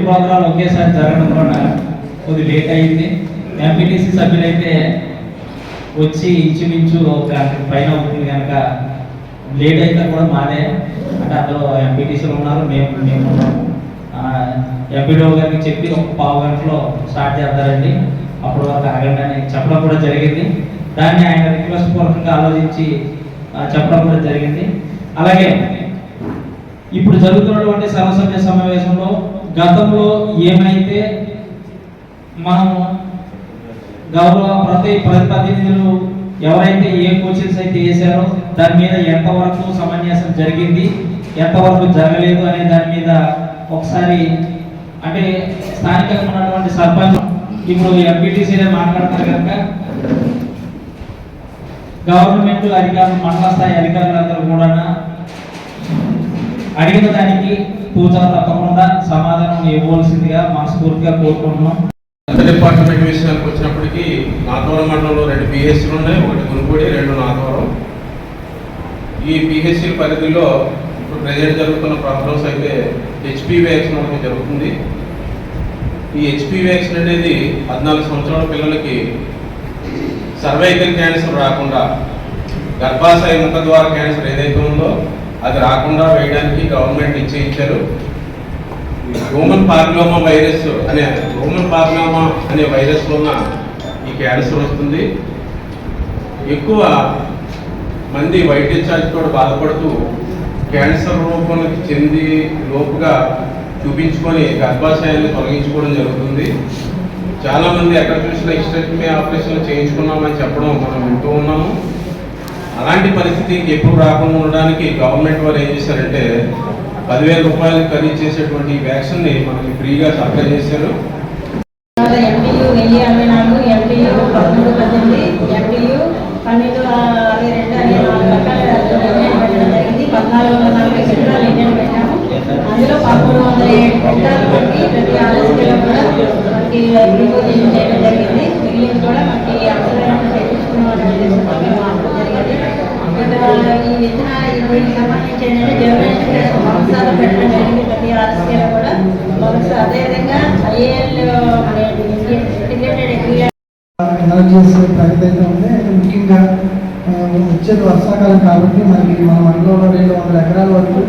ప్రోగ్రాంలు ఒకేసారి జరగడం వల్ల కొద్దిగా లేట్ అయింది. ఎంపీటీసీ సభ్యులైతే వచ్చి ఇంచుమించు ఒక పైన అవుతుంది కనుక లేట్ అయితే కూడా మాదే, అంటే అందులో ఎంపీటీసీలు ఉన్నారు, మేము ఉన్నాము. ఎంపీడీఓ గారికి చెప్పి ఒక పావు గంటలో స్టార్ట్ చేస్తారండి, అప్పుడు వరకు ఆగండి అని చెప్పడం కూడా జరిగింది. దాన్ని ఆయన రిక్వెస్ట్ పూర్వకంగా ఆలోచించి చెప్పడం కూడా జరిగింది. అలాగే ఇప్పుడు జరుగుతున్నటువంటి సర్వసభ్య సమావేశంలో గతంలో ఏమైతే మనం గౌరవ ప్రతినిధులు ఎవరైతే ఏ క్వశ్చన్స్ అయితే వేశారో దాని మీద ఎంతవరకు సమంజసం జరిగింది, ఎంతవరకు జరగలేదు అనే దాని మీద ఒకసారి, అంటే స్థానికంగా ఉన్నటువంటి సర్పంచ్ ఇప్పుడు ఎంపీటీసీనే మాట్లాడతారు కనుక గవర్నమెంట్ అధికారులు, మండల స్థాయి అధికారులందరూ కూడా అడిగిన దానికి తూచా తప్పకుండా సమాధానం ఇవ్వవలసిందిగా మనస్ఫూర్తిగా కోరుకుంటున్నాం. డిపార్ట్మెంట్ విషయానికి వచ్చినప్పటికీ నాతవరం మండలంలో 2 పిహెచ్సీలు ఉన్నాయి, ఒకటి గురుపూడి, 2 నాతవరం. ఈ పిహెచ్సీల పరిధిలో ఇప్పుడు ప్రెజెంట్ జరుగుతున్న ప్రాబ్లమ్స్ అయితే హెచ్పి వ్యాక్సిన్ అనేది జరుగుతుంది. ఈ హెచ్పి వ్యాక్సిన్ అనేది 14 సంవత్సరాల పిల్లలకి సర్వైకల్ క్యాన్సర్ రాకుండా, గర్భాశయ ముఖ ద్వారా క్యాన్సర్ ఏదైతే ఉందో అది రాకుండా వేయడానికి గవర్నమెంట్ నిశ్చయించారు. హ్యూమన్ పాపిలోమా అనే వైరస్ వలన ఈ క్యాన్సర్ వస్తుంది. ఎక్కువ మంది వైద్య ఛార్జ్తో బాధపడుతూ క్యాన్సర్ రూపానికి చెంది లోపుగా చూపించుకొని గర్భాశయాన్ని తొలగించుకోవడం జరుగుతుంది. చాలామంది ఎక్కడ చూసినా హిస్టెక్టమీ ఆపరేషన్లు చేయించుకున్నామని చెప్పడం మనం వింటూ ఉన్నాము. అలాంటి పరిస్థితి ఎప్పుడు రాకుండా ఉండడానికి గవర్నమెంట్ వారు ఏం చేశారంటే 10,000 రూపాయలు ఖరీదు చేసేటువంటి వ్యాక్సిన్ని మనకి ఫ్రీగా సప్లై చేశారు. ఎంపీయూ 1064, ఎంపీయూ 1318, ఎంపీయూ 1262 అనే 4 రకాల నిర్ణయం పెట్టడం జరిగింది. 1440 సెంట్రల్ నిర్ణయం పెట్టాము. అందులో 1307 సెంట్రల్ మనకి ప్రతి ఆర్ఎస్కేలో కూడా మనకి రిపోజిషన్ చేయడం జరిగింది. మిగిలిన కూడా మనకి అవసరమైన తెప్పించుకున్న మేము మార్చడం జరిగింది. ఈ విత్తన దీనికి సంబంధించి ఏంటంటే జనరేషన్ వంశాలు పెట్టడం జరిగింది ప్రతి ఆర్ఎస్కేలో కూడా. అదేవిధంగా ఐఏఎల్ ఇంటిగ్రేటెడ్ ఎనర్జీస్ ప్రగతి అయితే ఉంది. ముఖ్యంగా వచ్చేది వర్షాకాలం కాబట్టి మనకి మన మండలంలో 200 ఎకరాల వరకు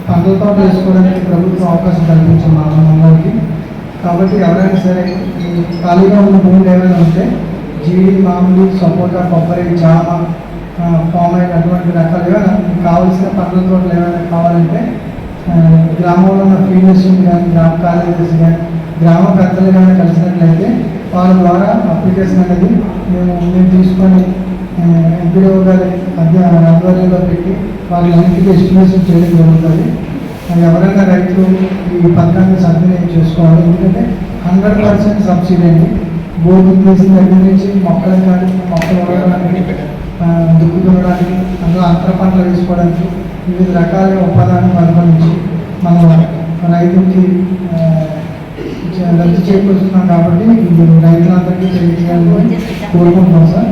పంటల తోట వేసుకోవడానికి ప్రభుత్వం అవకాశం కల్పించింది మన మండలానికి. కాబట్టి ఎవరైనా సరే ఈ ఖాళీగా ఉన్న భూములు ఏమైనా ఉంటే జీడి, మామిడి, సపోటా, కొబ్బరి, జామ, పామాయిల్ అటువంటి రకాలు ఏమైనా కావాల్సిన పంటల తోటలు ఏమైనా కావాలంటే గ్రామంలో ఉన్న ఫీల్డ్స్ కానీ, గ్రామ కాలేజెస్ కానీ, గ్రామ పెద్దలు కానీ కలిసినట్లయితే వాళ్ళ ద్వారా అప్లికేషన్ అనేది మేము తీసుకొని ఎంపీడీఓ గారి ఆధ్వర్యంలో పెట్టి వాళ్ళ ఇంటికి ఎస్టిమేషన్ చేయడం జరుగుతుంది. ఎవరైనా రైతులు ఈ పథకాన్ని సద్వినియోగం చేసుకోవాలి. ఎందుకంటే 100% సబ్సిడీ అండి. బోర్డు తీసిన దగ్గర నుంచి మొక్కలు కానీ, మొక్కలు ఉండడానికి, దుక్కు దున్నడానికి, అందులో అంతర పంటలు వేసుకోవడానికి వివిధ రకాలుగా ఉపాధాన్ని పరిపాలించి మనం రైతులకి లబ్ధి చేకూరుస్తున్నాం. కాబట్టి రైతులందరికీ తెలియజేయాలని కోరుకుంటున్నాం సార్.